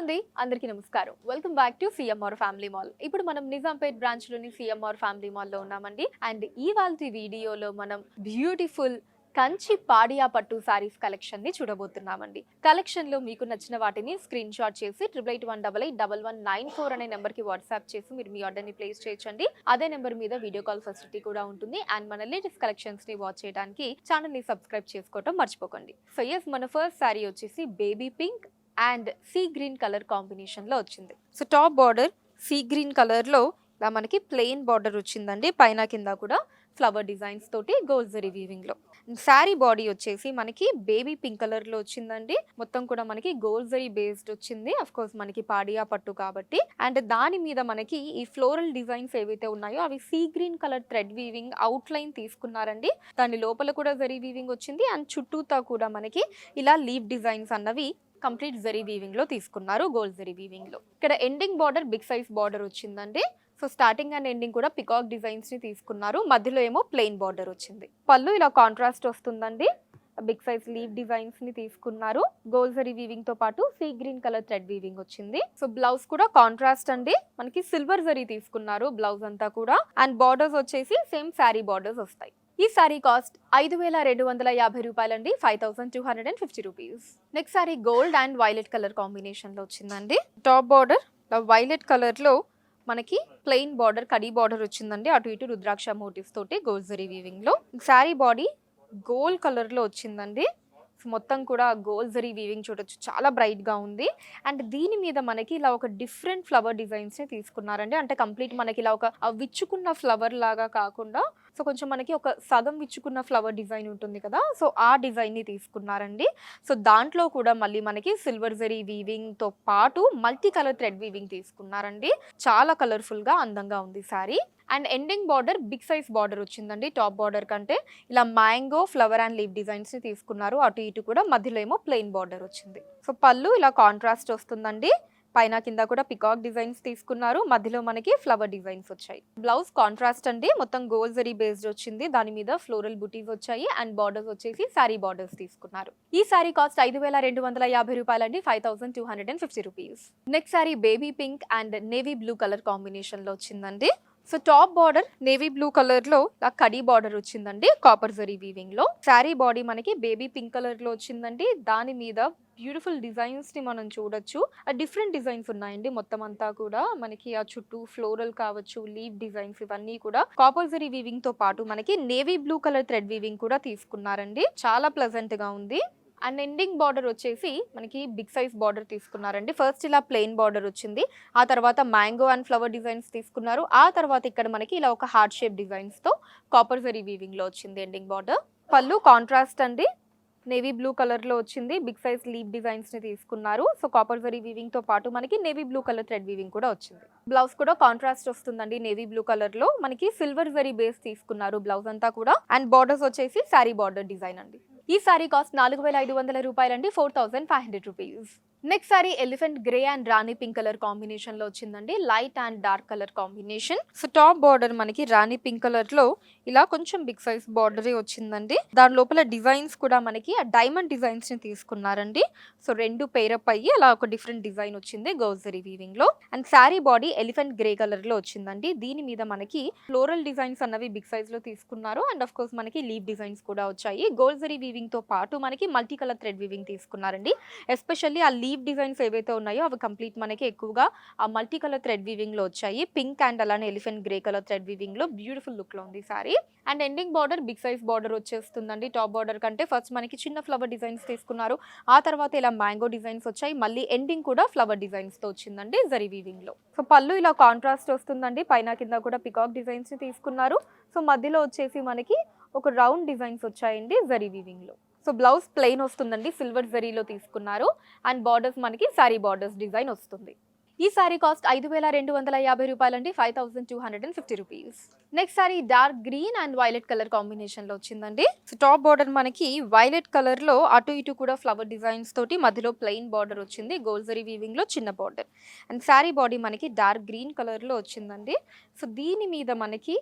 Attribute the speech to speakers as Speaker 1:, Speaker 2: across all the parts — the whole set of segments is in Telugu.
Speaker 1: అండి అందరికీ నమస్కారం. Welcome back to CMR family mall. ఇప్పుడు మనం నిజాంపేట్ బ్రాంచ్ లోని సిఎంఆర్ ఫ్యామిలీ మాల్ లో ఉన్నామండి. అండ్ ఇవాల్టి వీడియోలో మనం బ్యూటిఫుల్ కంచి పాడియా పట్టు సారీస్ కలెక్షన్ ని చూడబోతున్నామండి. కలెక్షన్ లో మీకు నచ్చిన వాటిని స్క్రీన్ షాట్ చేసి 8881881194 అనే నెంబర్ కి వాట్సాప్ చేసి మీరు మీ ఆర్డర్ ని ప్లేస్ చేయొచ్చండి. అదే నెంబర్ మీద వీడియో కాల్ ఫెసిలిటీ కూడా ఉంటుంది. అండ్ మన లేటెస్ట్ కలెక్షన్స్ ని వాచ్ చేయడానికి ఛానల్ ని సబ్స్క్రైబ్ చేసుకోవడం మర్చిపోకండి. సో ఎస్, మన ఫస్ట్ సారీ వచ్చేసి baby pink and sea green colour combination లో వచ్చింది. So top border sea green colour లో ఇలా మనకి ప్లెయిన్ బార్డర్ వచ్చిందండి. పైన కింద కూడా ఫ్లవర్ డిజైన్స్ తోటి గోల్డ్ జరీ వీవింగ్ లో. శారీ బాడీ వచ్చేసి మనకి బేబీ పింక్ కలర్ లో వచ్చిందండి. మొత్తం కూడా మనకి గోల్డ్ జరీ బేస్డ్ వచ్చింది. అఫ్ కోర్స్ మనకి పాడియా పట్టు కాబట్టి. అండ్ దాని మీద మనకి ఈ ఫ్లోరల్ డిజైన్స్ ఏవైతే ఉన్నాయో అవి sea green colour thread weaving out line తీసుకున్నారండి. దాని లోపల కూడా జరీ వీవింగ్ వచ్చింది. అండ్ చుట్టూతా కూడా మనకి ఇలా లీవ్ డిజైన్స్ అన్నవి కంప్లీట్ జరీ వీవింగ్ లో తీసుకున్నారు, గోల్డ్ జరీ వీవింగ్ లో. ఇక్కడ ending border big size border వచ్చిందండి. సో స్టార్టింగ్ అండ్ ఎండింగ్ కూడా పికాక్ డిజైన్స్ ని తీసుకున్నారు. మధ్యలో ఏమో ప్లెయిన్ బార్డర్ వచ్చింది. పళ్ళు ఇలా కాంట్రాస్ట్ వస్తుందండి. బిగ్ సైజ్ లీవ్ డిజైన్స్ ని తీసుకున్నారు. గోల్డ్ జరీ వీవింగ్ తో పాటు sea green colour thread weaving వచ్చింది. సో బ్లౌజ్ కూడా కాంట్రాస్ట్ అండి. మనకి సిల్వర్ జరీ తీసుకున్నారు బ్లౌజ్ అంతా కూడా. అండ్ బార్డర్స్ వచ్చేసి సేమ్ శారీ బార్డర్స్ వస్తాయి. ఈ సారీ కాస్ట్ 5250 రూపాయలండి, 5250 rupees. Next sorry gold and violet colour combination లో వచ్చిందండి. టాప్ బార్డర్ వైలెట్ కలర్ లో మనకి ప్లెయిన్ బార్డర్ కడీ బార్డర్ వచ్చిందండి. అటు ఇటు రుద్రాక్ష మోటివ్స్ తోటి గోల్డ్ జరీ వీవింగ్ లో. సారీ బాడీ గోల్డ్ కలర్ లో వచ్చిందండి. మొత్తం కూడా గోల్డ్ జరీ వీవింగ్ చూడొచ్చు, చాలా బ్రైట్ గా ఉంది. అండ్ దీని మీద మనకి ఇలా ఒక డిఫరెంట్ ఫ్లవర్ డిజైన్స్ ని తీసుకున్నారండి. అంటే కంప్లీట్ మనకి ఇలా ఒక విచ్చుకున్న ఫ్లవర్ లాగా కాకుండా సో కొంచెం మనకి ఒక సగం విచ్చుకున్న ఫ్లవర్ డిజైన్ ఉంటుంది కదా, సో ఆ డిజైన్ ని తీసుకున్నారండి. సో దాంట్లో కూడా మళ్ళీ మనకి సిల్వర్ జరీ వీవింగ్ తో పాటు మల్టీ కలర్ థ్రెడ్ వీవింగ్ తీసుకున్నారండి. చాలా కలర్ఫుల్ గా అందంగా ఉంది sari. And ending border big size border వచ్చిందండి. టాప్ బార్డర్ కంటే ఇలా mango flower and leave designs ని తీసుకున్నారు. అటు ఇటు కూడా మధ్యలో ఏమో ప్లెయిన్ బార్డర్ వచ్చింది. సో పళ్ళు ఇలా కాంట్రాస్ట్ వస్తుందండి. పైన కింద కూడా పికాక్ డిజైన్స్ తీసుకున్నారు. మధ్యలో మనకి ఫ్లవర్ డిజైన్స్ వచ్చాయి. బ్లౌజ్ కాంట్రాస్ట్ అండి. మొత్తం గోల్డ్ జరీ బేస్డ్ వచ్చింది. దాని మీద ఫ్లోరల్ బుటీస్ వచ్చాయి. అండ్ బార్డర్స్ వచ్చేసి సారీ బార్డర్స్ తీసుకున్నారు. ఈ సారీ కాస్ట్ 5250 రూపాయలండి, 5250 rupees. Next sorry baby pink and navy blue colour combination లో వచ్చిందండి. So top border navy blue colour లో కడీ బార్డర్ వచ్చిందండి, కాపర్ జరీ వీవింగ్ లో. శారీ బాడీ మనకి బేబీ పింక్ కలర్ లో వచ్చిందండి. దాని మీద బ్యూటిఫుల్ డిజైన్స్ ని మనం చూడొచ్చు. డిఫరెంట్ డిజైన్స్ ఉన్నాయండి. మొత్తం అంతా కూడా మనకి ఆ చుట్టూ ఫ్లోరల్ కావచ్చు, లీవ్ డిజైన్స్ ఇవన్నీ కూడా కాపర్ జరీ వీవింగ్ తో పాటు మనకి navy blue colour thread weaving కూడా తీసుకున్నారండి. చాలా ప్లెజెంట్ గా ఉంది. అండ్ ఎండింగ్ బార్డర్ వచ్చేసి మనకి బిగ్ సైజ్ బార్డర్ తీసుకున్నారండి. ఫస్ట్ ఇలా ప్లెయిన్ బార్డర్ వచ్చింది. ఆ తర్వాత మ్యాంగో అండ్ ఫ్లవర్ డిజైన్స్ తీసుకున్నారు. ఆ తర్వాత ఇక్కడ మనకి ఇలా ఒక హార్ట్ షేప్ డిజైన్స్ తో కాపర్ జరీ వీవింగ్ లో వచ్చింది ఎండింగ్ బార్డర్. పళ్ళు కాంట్రాస్ట్ అండి. నేవీ బ్లూ కలర్ లో వచ్చింది. బిగ్ సైజ్ లీవ్ డిజైన్స్ ని తీసుకున్నారు. సో కాపర్ జరీ వీవింగ్ తో పాటు మనకి navy blue colour thread weaving కూడా వచ్చింది. బ్లౌజ్ కూడా కాంట్రాస్ట్ వస్తుందండి. నేవీ బ్లూ కలర్ లో మనకి సిల్వర్ జరీ బేస్ తీసుకున్నారు బ్లౌజ్ అంతా కూడా. అండ్ బార్డర్స్ వచ్చేసి శారీ బార్డర్ డిజైన్ అండి. ఈ సారీ కాస్ట్ 4500 రూపాయలండి, 4500 rupees. Next sorry elephant grey and Rani pink colour combination లో వచ్చిందండి. Light and dark colour combination. So top border మనకి రాణి పింక్ కలర్ లో ఇలా కొంచెం బిగ్ సైజ్ బార్డర్ వచ్చిందండి. దాని లోపల డిజైన్స్ కూడా మనకి డైమండ్ డిజైన్స్ ని తీసుకున్నారండి. సో రెండు పేరప్ అయ్యి అలా ఒక డిఫరెంట్ డిజైన్ వచ్చింది గోల్డ్ జరీ వీవింగ్ లో. And sari body elephant grey colour లో వచ్చిందండి. దీని మీద మనకి ఫ్లోరల్ డిజైన్స్ అన్నవి బిగ్ సైజ్ లో తీసుకున్నారు. అండ్ ఆఫ్ కోర్స్ మనకి లీవ్ డిజైన్స్ కూడా వచ్చాయి. గోల్డ్ జరీ వీవింగ్ తో పాటు మనకి మల్టీ కలర్ థ్రెడ్ వీవింగ్ తీసుకున్నారండి. ఎస్పెషల్లీ ఆ లీవ్ డిజైన్స్ ఏవైతే ఉన్నాయో అవి కంప్లీట్ మనకి ఎక్కువగా ఆ మల్టీ కలర్ థ్రెడ్ వీవింగ్ లో వచ్చాయి. పింక్ అండ్ అలానే elephant grey colour thread weaving లో బ్యూటిఫుల్ లుక్ లో ఉంది sari. And ending border big size border వచ్చేస్తుందండి. టాప్ బార్డర్ కంటే ఫస్ట్ మనకి చిన్న ఫ్లవర్ డిజైన్స్ తీసుకున్నారు. ఆ తర్వాత ఇలా మ్యాంగో డిజైన్స్ వచ్చాయి. మళ్ళీ ఎండింగ్ కూడా ఫ్లవర్ డిజైన్స్ తో వచ్చిందండి జరీ వీవింగ్ లో. సో పళ్ళు ఇలా కాంట్రాస్ట్ వస్తుందండి. పైన కింద కూడా పికాక్ డిజైన్స్ ని తీసుకున్నారు. సో మధ్యలో వచ్చేసి మనకి ఒక రౌండ్ డిజైన్స్ వచ్చాయండి జరీ వీవింగ్ లో. సో బ్లౌజ్ ప్లెయిన్ వస్తుందండి, సిల్వర్ జరీలో తీసుకున్నారు. అండ్ బార్డర్స్ మనకి సారీ బార్డర్స్ డిజైన్ వస్తుంది. ఈ సారీ కాస్ట్ 5250 రూపాయలండి, 5250 rupees. Next sorry dark green and violet colour combination లో వచ్చిందండి. సో టాప్ బార్డర్ మనకి వైలెట్ కలర్ లో అటు ఇటు కూడా ఫ్లవర్ డిజైన్స్ తోటి మధ్యలో ప్లెయిన్ బార్డర్ వచ్చింది, గోల్జరీ వీవింగ్ లో చిన్న బార్డర్. అండ్ శారీ బాడీ మనకి డార్క్ గ్రీన్ కలర్ లో వచ్చిందండి. సో దీని మీద మనకి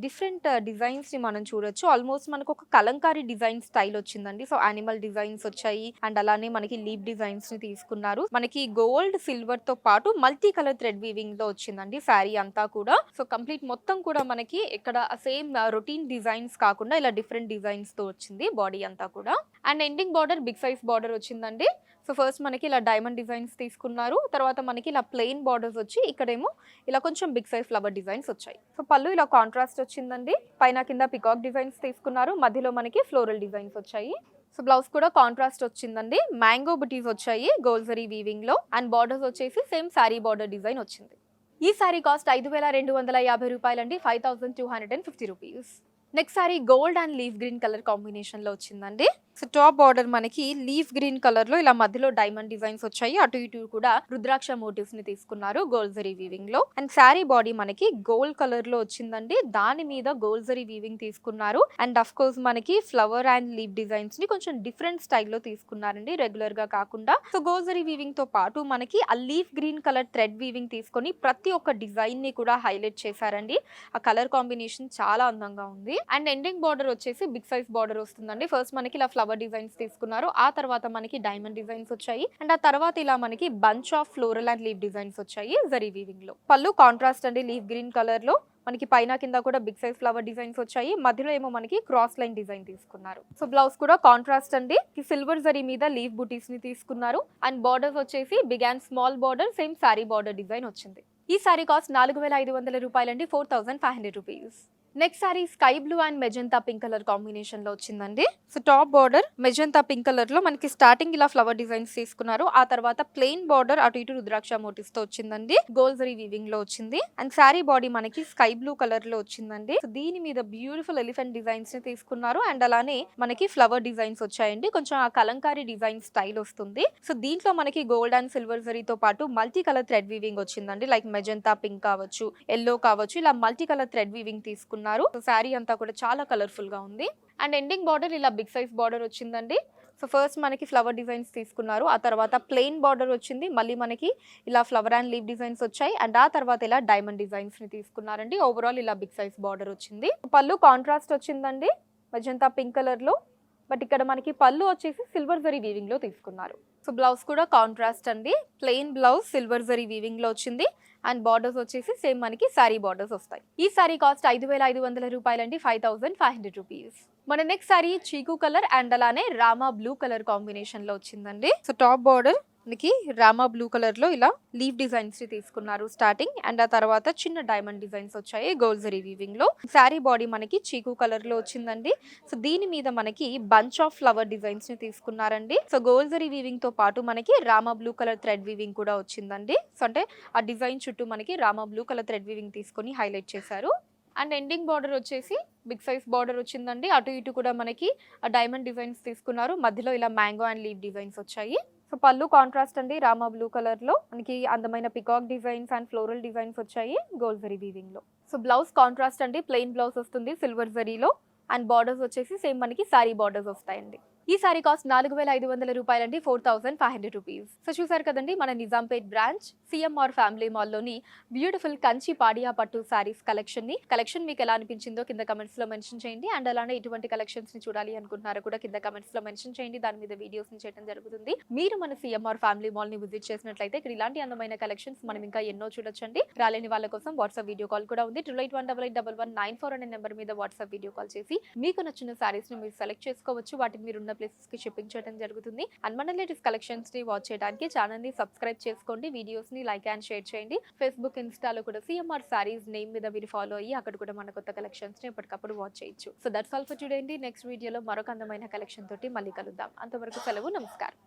Speaker 1: డిఫరెంట్ డిజైన్స్ ని మనం చూడొచ్చు. ఆల్మోస్ట్ మనకు ఒక కలంకారీ డిజైన్ స్టైల్ వచ్చిందండి. సో యానిమల్ డిజైన్స్ వచ్చాయి అండ్ అలానే మనకి లీప్ డిజైన్స్ ని తీసుకున్నారు. మనకి గోల్డ్ సిల్వర్ తో పాటు మల్టీ కలర్ థ్రెడ్ వీవింగ్ లో వచ్చిందండి శారీ అంతా కూడా. సో కంప్లీట్ మొత్తం కూడా మనకి ఇక్కడ సేమ్ రొటీన్ డిజైన్స్ కాకుండా ఇలా డిఫరెంట్ డిజైన్స్ తో వచ్చింది బాడీ అంతా కూడా. And ending border big size border వచ్చిందండి. సో ఫస్ట్ మనకి ఇలా డైమండ్ డిజైన్స్ తీసుకున్నారు, తర్వాత మనకి ఇలా ప్లెయిన్ బార్డర్స్ వచ్చి ఇక్కడేమో ఇలా కొంచెం బిగ్ సైజ్ ఫ్లవర్ డిజైన్స్ వచ్చాయి. సో పళ్ళు ఇలా కాంట్రాస్ట్ వచ్చిందండి, పైన కింద పికాక్ డిజైన్స్ తీసుకున్నారు, మధ్యలో మనకి ఫ్లోరల్ డిజైన్స్ వచ్చాయి. సో బ్లౌజ్ కూడా కాంట్రాస్ట్ వచ్చిందండి, మ్యాంగో బుటీస్ వచ్చాయి గోల్జరీ వీవింగ్ లో అండ్ బార్డర్స్ వచ్చేసి సేమ్ శారీ బార్డర్ డిజైన్ వచ్చింది. ఈ సారీ కాస్ట్ 5250 రూపాయలండి, 5250 rupees. Next sorry gold and leaf green colour combination లో వచ్చిందండి. సో టాప్ బార్డర్ మనకి లీఫ్ గ్రీన్ కలర్ లో ఇలా మధ్యలో డైమండ్ డిజైన్స్ వచ్చాయి, అటు ఇటు కూడా రుద్రాక్ష మోటివ్స్ ని తీసుకున్నారు గోల్జరీ వీవింగ్ లో. అండ్ శారీ బాడీ మనకి గోల్డ్ కలర్ లో వచ్చిందండి, దాని మీద గోల్జరీ వీవింగ్ తీసుకున్నారు. అండ్ అఫ్ కోర్స్ మనకి ఫ్లవర్ అండ్ లీఫ్ డిజైన్స్ ని కొంచెం డిఫరెంట్ స్టైల్లో తీసుకున్నారండి, రెగ్యులర్ గా కాకుండా. సో గోల్జరీ వీవింగ్ తో పాటు మనకి ఆ leaf green colour thread weaving తీసుకొని ప్రతి ఒక్క డిజైన్ ని కూడా హైలైట్ చేశారండి. ఆ కలర్ కాంబినేషన్ చాలా అందంగా ఉంది. అండ్ ఎండింగ్ బార్డర్ వచ్చేసి బిగ్ సైజ్ బార్డర్ వస్తుందండి. ఫస్ట్ మనకి ఇలా ఫ్లవర్ డిజైన్స్ తీసుకున్నారు, ఆ తర్వాత మనకి డైమండ్ డిజైన్స్ వచ్చాయి అండ్ ఆ తర్వాత ఇలా మనకి bunch of floral and leaf designs వచ్చాయి జరీ వీవింగ్ లో. పళ్ళు కాంట్రాస్ట్ అండి, లీఫ్ గ్రీన్ కలర్ లో మనకి పైన కింద కూడా బిగ్ సైజ్ ఫ్లవర్ డిజైన్స్ వచ్చాయి, మధ్యలో ఏమో మనకి క్రాస్ లైన్ డిజైన్ తీసుకున్నారు. సో బ్లౌజ్ కూడా కాంట్రాస్ట్ అండి, సిల్వర్ జరీ మీద లీఫ్ బుటీస్ ని తీసుకున్నారు అండ్ బార్డర్స్ వచ్చేసి big and small border same sari border design వచ్చింది. ఈ సారీ కాస్ట్ 4500 రూపాయలండి, 4500 rupees. Next sari sky blue and magenta pink colour combination లో వచ్చిందండి. So top border magenta pink colour లో మనకి స్టార్టింగ్ ఇలా ఫ్లవర్ డిజైన్స్ తీసుకున్నారు, ఆ తర్వాత ప్లెయిన్ బార్డర్ అటు ఇటు రుద్రాక్ష మోటివ్స్ తో వచ్చిందండి, గోల్జరీ వీవింగ్ లో వచ్చింది. అండ్ శారీ బాడీ మనకి స్కై బ్లూ కలర్ లో వచ్చిందండి. సో దీని మీద బ్యూటిఫుల్ ఎలిఫెంట్ డిజైన్స్ ని తీసుకున్నారు అండ్ అలానే మనకి ఫ్లవర్ డిజైన్స్ వచ్చాయండి, కొంచెం ఆ కలంకారీ డిజైన్ స్టైల్ వస్తుంది. సో దీంట్లో మనకి గోల్డ్ అండ్ సిల్వర్ జరీతో పాటు మల్టీ కలర్ థ్రెడ్ వీవింగ్ వచ్చిందండి, లైక్ మెజంతా పింక్ కావచ్చు, ఎల్లో కావచ్చు, ఇలా మల్టీ కలర్ థ్రెడ్ వీవింగ్ తీసుకున్నారు. శారీ అంతా కూడా చాలా కలర్ఫుల్ గా ఉంది. అండ్ ఎండింగ్ బార్డర్ ఇలా బిగ్ సైజ్ బార్డర్ వచ్చిందండి. సో ఫస్ట్ మనకి ఫ్లవర్ డిజైన్స్ తీసుకున్నారు, ఆ తర్వాత ప్లెయిన్ బార్డర్ వచ్చింది, మళ్ళీ మనకి ఇలా ఫ్లవర్ అండ్ లీవ్ డిజైన్స్ వచ్చాయి అండ్ ఆ తర్వాత ఇలా డైమండ్ డిజైన్స్ ని తీసుకున్నారండి. ఓవరాల్ ఇలా బిగ్ సైజ్ బార్డర్ వచ్చింది. పళ్ళు కాంట్రాస్ట్ వచ్చిందండి మెజంతా పింక్ కలర్ లో, బట్ ఇక్కడ మనకి పళ్ళు వచ్చేసి సిల్వర్ జరీ వీవింగ్ లో తీసుకున్నారు. సో బ్లౌజ్ కూడా కాంట్రాస్ట్ అండి, plain blouse silver zari weaving లో వచ్చింది అండ్ బార్డర్స్ వచ్చేసి సేమ్ మనకి శారీ బార్డర్స్ వస్తాయి. ఈ సారీ కాస్ట్ 5500 రూపాయలండి, 5500 రూపీస్. మన నెక్స్ట్ సారీ చీకు కలర్ అండ్ అలానే రామా బ్లూ కలర్ కాంబినేషన్ లో వచ్చిందండి. సో టాప్ బార్డర్ మనకి రామా బ్లూ కలర్ లో ఇలా లీఫ్ డిజైన్స్ ని తీసుకున్నారు స్టార్టింగ్ అండ్ ఆ తర్వాత చిన్న డైమండ్ డిజైన్స్ వచ్చాయి గోల్జరీ వీవింగ్ లో. శారీ బాడీ మనకి చీకు కలర్ లో వచ్చిందండి. సో దీని మీద మనకి బంచ్ ఆఫ్ ఫ్లవర్ డిజైన్స్ ని తీసుకున్నారండి. సో గోల్జరీ వీవింగ్ తో పాటు మనకి Rama blue colour thread weaving కూడా వచ్చిందండి. సో అంటే ఆ డిజైన్ చుట్టూ మనకి Rama blue colour thread weaving తీసుకొని హైలైట్ చేశారు. అండ్ ఎండింగ్ బార్డర్ వచ్చేసి బిగ్ సైజ్ బార్డర్ వచ్చిందండి, అటు ఇటు కూడా మనకి డైమండ్ డిజైన్స్ తీసుకున్నారు, మధ్యలో ఇలా మ్యాంగో అండ్ లీవ్ డిజైన్స్ వచ్చాయి. సో పళ్ళు కాంట్రాస్ట్ అండి, రామా బ్లూ కలర్ లో మనకి అందమైన peacock designs and floral designs వచ్చాయి గోల్జరీ వీవింగ్ లో. సో బ్లౌజ్ కాంట్రాస్ట్ అండి, ప్లెయిన్ బ్లౌజ్ వస్తుంది సిల్వర్ జరీలో అండ్ బార్డర్స్ వచ్చేసి సేమ్ మనకి సారీ బార్డర్స్ వస్తాయండి. ఈ సారీ కాస్ట్ 4500 రూపాయలండి, 4500 రూపీస్. సో చూసారు కదండి మన Nizampet branch CMR family mall లోని బ్యూటిఫుల్ కంచి పాడియా పట్టు సారీస్ కలెక్షన్ మీకు ఎలా అనిపించిందో కింద కమెంట్స్ లో మెన్షన్ చేయండి అండ్ అలానే ఇటువంటి కలెక్షన్స్ ని చూడాలి అనుకుంటున్నారో కూడా కింద కమెంట్స్ లో మెన్షన్ చేయండి, దాని మీద వీడియోస్ ని చేయడం జరుగుతుంది. మీరు మన సిఎంఆర్ ఫ్యామిలీ మాల్ ని విజిట్ చేసినట్లయితే ఇక్కడ ఇలాంటి అందమైన కలెక్షన్స్ మనం ఇంకా ఎన్నో చూడొచ్చండి. రాలేని వాళ్ళ కోసం వాట్సాప్ వీడియో కాల్ కూడా ఉంది, 2818881194 అనే నెంబర్ మీద వాట్సాప్ వీడియో కాల్ చేసి మీకు నచ్చిన సారీస్ ని మీరు సెలెక్ట్ చేసుకోవచ్చు, వాటిని మీరు ప్లేసెస్ కి షిప్పింగ్ చేయడం జరుగుతుంది. అండ్ మన లేటెస్ట్ కలెక్షన్స్ ని వాచ్ చేయడానికి ఛానల్ ని సబ్స్క్రైబ్ చేసుకోండి, వీడియోస్ ని లైక్ అండ్ షేర్ చేయండి. ఫేస్బుక్ ఇన్స్టాలో కూడా సిఎంఆర్ సారీస్ నేమ్ మీద మీరు ఫాలో అయ్యి అక్కడ కూడా మన కొత్త కలెక్షన్స్ ని ఎప్పటికప్పుడు వాచ్ చేయొచ్చు. So that's all for today అండి. నెక్స్ట్ వీడియోలో మరొక అందమైన కలెక్షన్ తోటి మళ్ళీ కలుద్దాం. అంతవరకు సెలవు, నమస్కారం.